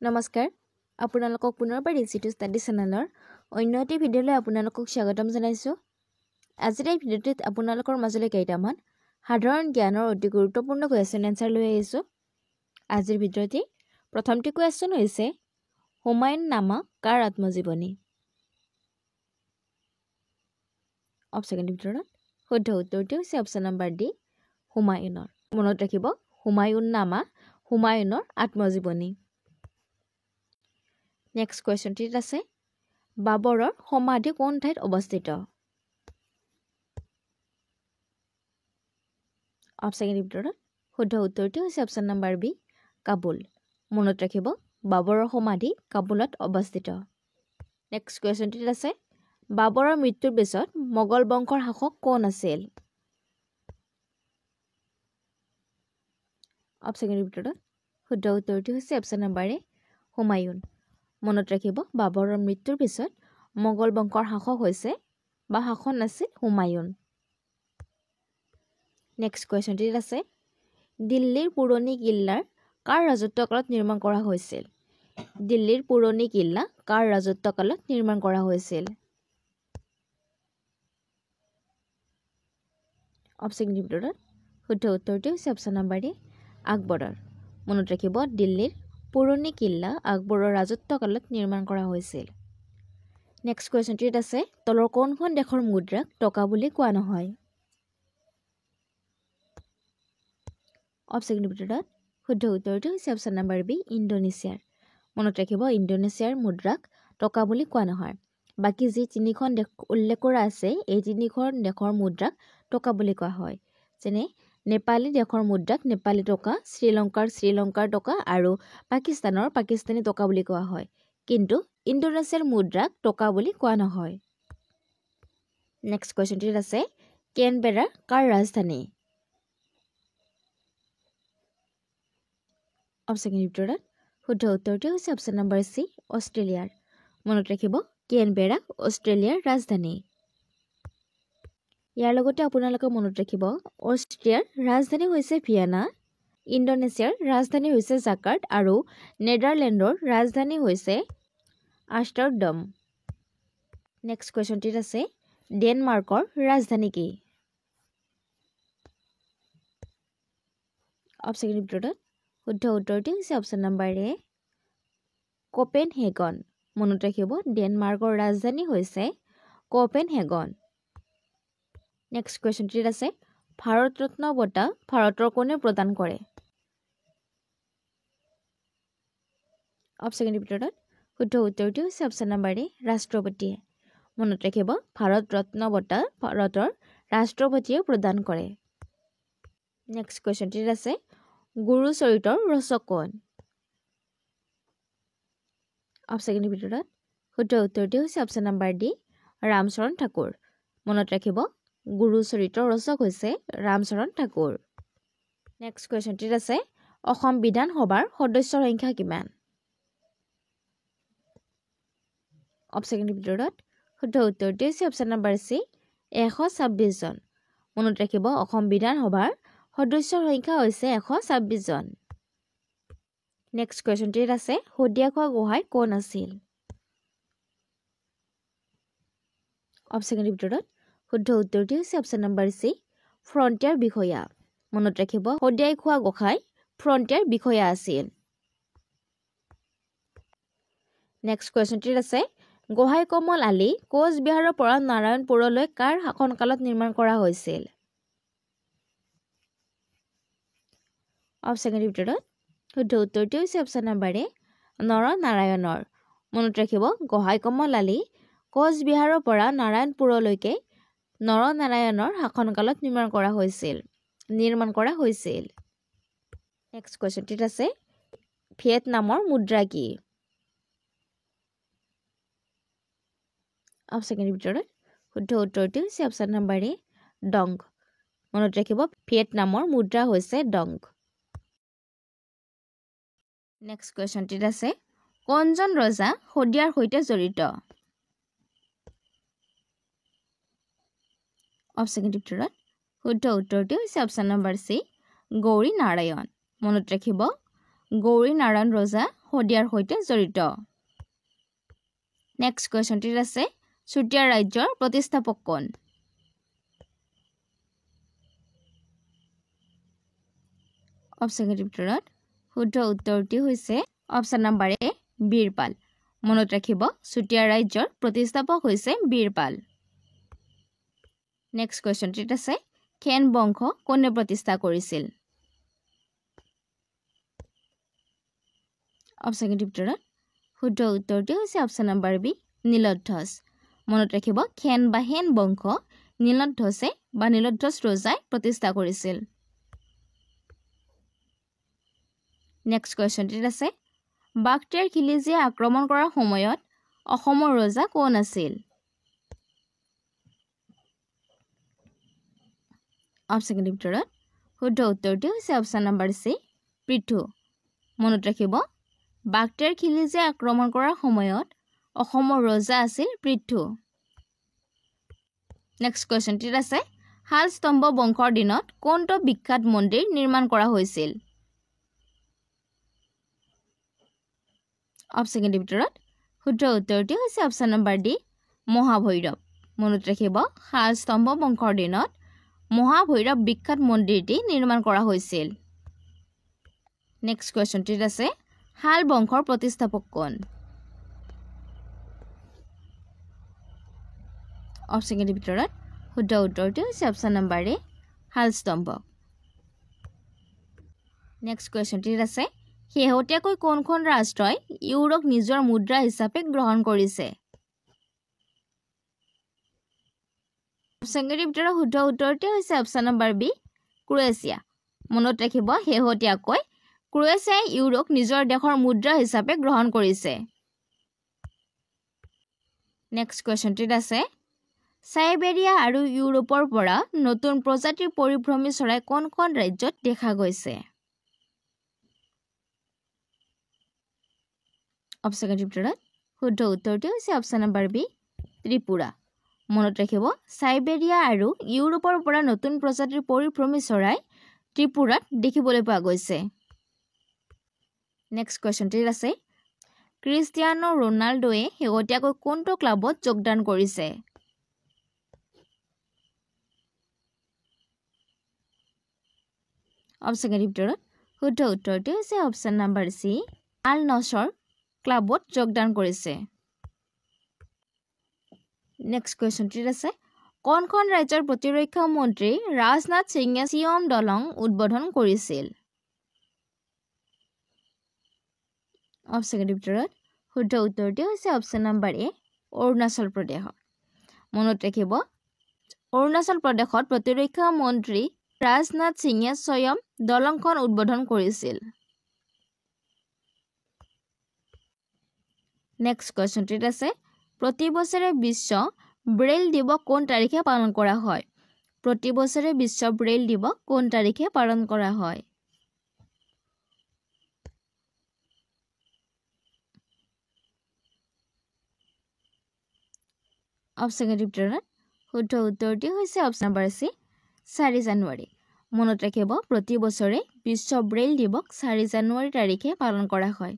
নমস্কাৰ আপোনালোকক পুনৰবাৰ ইজি টু ষ্টাডি চেনেলৰ অন্য এটি ভিডিঅ'লৈ আপোনালোকক স্বাগতম জনাইছোঁ। আজিৰ এই ভিডিঅ'টোত আপোনালোকৰ মাজলৈ কেইটামান সাধাৰণ জ্ঞানৰ অতি গুৰুত্বপূৰ্ণ কুৱেশ্যন এনচাৰ লৈ আহিছোঁ। আজিৰ ভিডিঅ'টি প্ৰথমটি কুৱেশ্যন হৈছে হুমায়ুন নামা কাৰ আত্মজীৱনী? অপশ্যনৰ ভিতৰত শুদ্ধ উত্তৰটি হৈছে অপশ্যন নম্বৰ ডি হুমায়ুনৰ। মনত ৰাখিব হুমায়ুন নামা হুমায়ুনৰ আত্মজীৱনী। নেক্সট কুৱেশ্যনটিত আছে বাবৰৰ সমাধি কোন ঠাইত অৱস্থিত? অপশ্যনৰ ভিতৰত শুদ্ধ উত্তৰটি হৈছে অপশ্যন নম্বৰ বি কাবুল। মনত ৰাখিব বাবৰৰ সমাধি কাবুলত অৱস্থিত। নেক্সট কুৱেশ্যনটিত আছে বাবৰৰ মৃত্যুৰ পিছত মোগল বংশৰ শাসক কোন আছিল? অপশ্যনৰ ভিতৰত শুদ্ধ উত্তৰটি হৈছে অপশ্যন নম্বৰ এ হুমায়ুন। মনত ৰাখিব বাবৰৰ মৃত্যুৰ পিছত মোগল বংশৰ শাসক হৈছে বা শাসন আছিল হুমায়ুন। নেক্সট কুৱেশ্যনটিত আছে দিল্লীৰ পুৰণি কিল্লাৰ কাৰ ৰাজত্বকালত নিৰ্মাণ কৰা হৈছিল? দিল্লীৰ পুৰণি কিল্লা কাৰ ৰাজত্বকালত নিৰ্মাণ কৰা হৈছিল? অপশ্যনৰ ভিতৰত শুদ্ধ উত্তৰটি হৈছে অপশ্যন নম্বৰ এ আকবৰৰ। মনত ৰাখিব দিল্লীৰ পুৰণি কিল্লা আকবৰৰ ৰাজত্বকালত নিৰ্মাণ কৰা হৈছিল। নেক্সট কুৱেশ্যনটিত আছে তলৰ কোনখন দেশৰ মুদ্ৰাক টকা বুলি কোৱা নহয়? অপশ্যনৰ ভিতৰত শুদ্ধ উত্তৰটো হৈছে অপশ্যন নম্বৰ বি ইণ্ডোনেছিয়াৰ। মনত ৰাখিব ইণ্ডোনেছিয়াৰ মুদ্ৰাক টকা বুলি কোৱা নহয়। বাকী যি তিনিখন দেশ উল্লেখ কৰা আছে এই তিনিখন দেশৰ মুদ্ৰাক টকা বুলি কোৱা হয়। যেনে নেপালী দেশৰ মুদ্ৰাক নেপালী টকা, শ্ৰীলংকাৰ টকা আৰু পাকিস্তানৰ পাকিস্তানী টকা বুলি কোৱা হয়। কিন্তু ইণ্ডোনেছিয়াৰ মুদ্ৰাক টকা বুলি কোৱা নহয়। নেক্সট কুৱেশ্যনটিত আছে কেনবেৰা কাৰ ৰাজধানী? অপশ্যনৰ ভিতৰত শুদ্ধ উত্তৰটো হৈছে অপশ্যন নম্বৰ চি অষ্ট্ৰেলিয়াৰ। মনত ৰাখিব কেনবেৰা অষ্ট্ৰেলিয়াৰ ৰাজধানী। ইয়াৰ লগতে আপোনালোকে মনত ৰাখিব অষ্ট্ৰিয়াৰ ৰাজধানী হৈছে ভিয়েনা, ইণ্ডোনেছিয়াৰ ৰাজধানী হৈছে জাকাৰ্ট আৰু নেদাৰলেণ্ডৰ ৰাজধানী হৈছে আমষ্টাৰডাম। নেক্সট কুৱেশ্যনটিত আছে ডেনমাৰ্কৰ ৰাজধানী কি? অপশ্যনৰ ভিতৰত শুদ্ধ উত্তৰটি হৈছে অপশ্যন নম্বৰ এ কোপেনহেগন। মনত ৰাখিব ডেনমাৰ্কৰ ৰাজধানী হৈছে কোপেনহেগন। নেক্সট কুৱেশ্যনটিত আছে ভাৰত ৰত্ন বঁটা ভাৰতৰ কোনে প্ৰদান কৰে? অপশ্যনৰ ভিতৰত শুদ্ধ উত্তৰটি হৈছে অপশ্যন নম্বৰ এ ৰাষ্ট্ৰপতিয়ে। মনত ৰাখিব ভাৰত ৰত্ন বঁটা ভাৰতৰ ৰাষ্ট্ৰপতিয়ে প্ৰদান কৰে। নেক্সট কুৱেশ্যনটিত আছে গুৰু চৰিতৰ ৰচক কোন? অপশ্যনৰ ভিতৰত শুদ্ধ উত্তৰটি হৈছে option number D Ramcharan Thakur. মনত ৰাখিব গুৰু চৰিত্ৰৰ ৰচক হৈছে ৰামচৰণ ঠাকুৰ। নেক্সট কুৱেশ্যনটিত আছে অসম বিধানসভাৰ সদস্যৰ সংখ্যা কিমান? অপশ্যনৰ ভিতৰত শুদ্ধ উত্তৰটি হৈছে অপশ্যন নম্বৰ চি 126 জন। মনত ৰাখিব অসম বিধানসভাৰ সদস্যৰ সংখ্যা হৈছে 126 জন। নেক্সট কুৱেশ্যনটিত আছে শদিয়াখোৱা গোহাঁই কোন আছিল? অপশ্যনৰ ভিতৰত শুদ্ধ উত্তৰটি হৈছে অপশ্যন নম্বৰ চি ফ্ৰণ্টিয়াৰ বিষয়া। মনত ৰাখিব শদিয়াখোৱা গোহাঁই ফ্ৰণ্টিয়াৰ বিষয়া আছিল। নেক্সট কুৱেশ্যনটিত আছে গোহাঁই কমল আলি কোচবিহাৰৰ পৰা নাৰায়ণপুৰলৈ কাৰ শাসনকালত নিৰ্মাণ কৰা হৈছিল? অপশ্যনৰ ভিতৰত শুদ্ধ উত্তৰটি হৈছে অপশ্যন নম্বৰ এ নৰনাৰায়ণৰ। মনত ৰাখিব গোহাঁই কমল আলি কোচবিহাৰৰ পৰা নাৰায়ণপুৰলৈকে নৰনাৰায়ণৰ শাসনকালত নিৰ্মাণ কৰা হৈছিল। নেক্সট কুৱেশ্যনটিত আছে ভিয়েটনামৰ মুদ্ৰা কি? অপশ্যনৰ ভিতৰত শুদ্ধ উত্তৰটি হৈছে অপশ্যন নম্বৰ এ ডং। মনত ৰাখিব ভিয়েটনামৰ মুদ্ৰা হৈছে ডং। নেক্সট কুৱেশ্যনটিত আছে কোনজন ৰজা শদিয়াৰ সৈতে জড়িত? অপশ্যনৰ ভিতৰত শুদ্ধ উত্তৰটি হৈছে option number C Gauri Narayan. মনত ৰাখিব গৌৰী নাৰায়ণ ৰজা শদিয়াৰ সৈতে জড়িত? নেক্সট কুৱেশ্যনটিত আছে চুতীয়া ৰাজ্যৰ প্ৰতিষ্ঠাপক কোন? অপশ্যনৰ ভিতৰত শুদ্ধ উত্তৰটি হৈছে অপশ্যন নম্বৰ এ বীৰপাল। মনত ৰাখিব চুতীয়া ৰাজ্যৰ প্ৰতিষ্ঠাপক হৈছে বীৰপাল। নেক্সট কুৱেশ্যনটিত আছে সেন বংশ কোনে প্ৰতিষ্ঠা কৰিছিল? অপশ্যনৰ ভিতৰত শুদ্ধ উত্তৰটি হৈছে অপশ্যন নম্বৰ বি নীলধ্বজ। মনত ৰাখিব সেন বা সেন বংশ নীলধ্বজে বা নীলধ্বজ ৰজাই প্ৰতিষ্ঠা কৰিছিল। নেক্সট কুৱেশ্যনটিত আছে বাগটেৰ খিলিজীয়ে আক্ৰমণ কৰাৰ সময়ত অসমৰ ৰজা কোন আছিল? অপশ্যনৰ ভিতৰত শুদ্ধ উত্তৰটি হৈছে অপশ্যন নম্বৰ চি পৃথু। মনত ৰাখিব বাগটেৰ খিলিজীয়ে আক্ৰমণ কৰাৰ সময়ত অসমৰ ৰজা আছিল পৃথু। নেক্সট কুৱেশ্যনটিত আছে শালস্তম্ভ বংশৰ দিনত কোনটো বিখ্যাত মন্দিৰ নিৰ্মাণ কৰা হৈছিল? অপশ্যনৰ ভিতৰত শুদ্ধ উত্তৰটি হৈছে অপশ্যন নম্বৰ ডি মহাভৈৰৱ। মনত ৰাখিব শালস্তম্ভ বংশৰ দিনত মহাভৈৰৱ বিখ্যাত মন্দিৰটি নিৰ্মাণ কৰা হৈছিল। নেক্সট কুৱেশ্যনটিত আছে শাল বংশৰ প্ৰতিষ্ঠাপক কোন? অপশ্যনৰ ভিতৰত শুদ্ধ উত্তৰটি হৈছে অপশ্যন নম্বৰ এ শালস্তম্ভ। নেক্সট কুৱেশ্যনটিত আছে শেহতীয়াকৈ কোনখন ৰাষ্ট্ৰই ইউৰোক নিজৰ মুদ্ৰা হিচাপে গ্ৰহণ কৰিছে? অপশ্যনৰ ভিতৰত শুদ্ধ উত্তৰটি হৈছে অপশ্যন নম্বৰ বি ক্ৰোয়েছিয়া। মনত ৰাখিব শেহতীয়াকৈ ক্ৰোয়েছিয়াই ইউৰোক নিজৰ দেশৰ মুদ্ৰা হিচাপে গ্ৰহণ কৰিছে। নেক্সট কুৱেশ্যনটিত আছে চাইবেৰিয়া আৰু ইউৰোপৰ পৰা নতুন প্ৰজাতিৰ পৰিভ্ৰমী চৰাই কোনখন ৰাজ্যত দেখা গৈছে? অপশ্যনৰ ভিতৰত শুদ্ধ উত্তৰটি হৈছে অপশ্যন নম্বৰ বি ত্ৰিপুৰা। মনত ৰাখিব চাইবেৰিয়া আৰু ইউৰোপৰ পৰা নতুন প্ৰজাতিৰ পৰিভ্ৰমী চৰাই ত্ৰিপুৰাত দেখিবলৈ পোৱা গৈছে। নেক্সট কুৱেশ্যনটিত আছে ক্ৰিষ্টিয়ানো ৰনাল্ডোৱে শেহতীয়াকৈ কোনটো ক্লাবত যোগদান কৰিছে? অপশ্যনৰ ভিতৰত শুদ্ধ উত্তৰটি হৈছে অপশ্যন নম্বৰ চি আল নছৰ ক্লাবত যোগদান কৰিছে। নেক্সট কুৱেশ্যনটিত আছে কোনখন ৰাজ্যৰ প্ৰতিৰক্ষা মন্ত্ৰী ৰাজনাথ সিঙে চিয়ম দলং উদ্বোধন কৰিছিল? অপশ্যনৰ ভিতৰত শুদ্ধ উত্তৰটি হৈছে অপশ্যন নম্বৰ এ অৰুণাচল প্ৰদেশৰ। মনত ৰাখিব অৰুণাচল প্ৰদেশত প্ৰতিৰক্ষা মন্ত্ৰী ৰাজনাথ সিঙে স্বয়ং দলংখন উদ্বোধন কৰিছিল। নেক্সট কুৱেশ্যনটিত আছে প্ৰতি বছৰে বিশ্ব ব্ৰেইল দিৱস কোন তাৰিখে পালন কৰা হয়? প্ৰতি বছৰে বিশ্ব ব্ৰেইল দিৱস কোন তাৰিখে পালন কৰা হয়? অপশ্যনৰ ভিতৰত শুদ্ধ উত্তৰটি হৈছে অপশ্যন নম্বৰ চি 4 জানুৱাৰী। মনত ৰাখিব প্ৰতি বছৰে বিশ্ব ব্ৰেইল দিৱস 4 জানুৱাৰী তাৰিখে পালন কৰা হয়।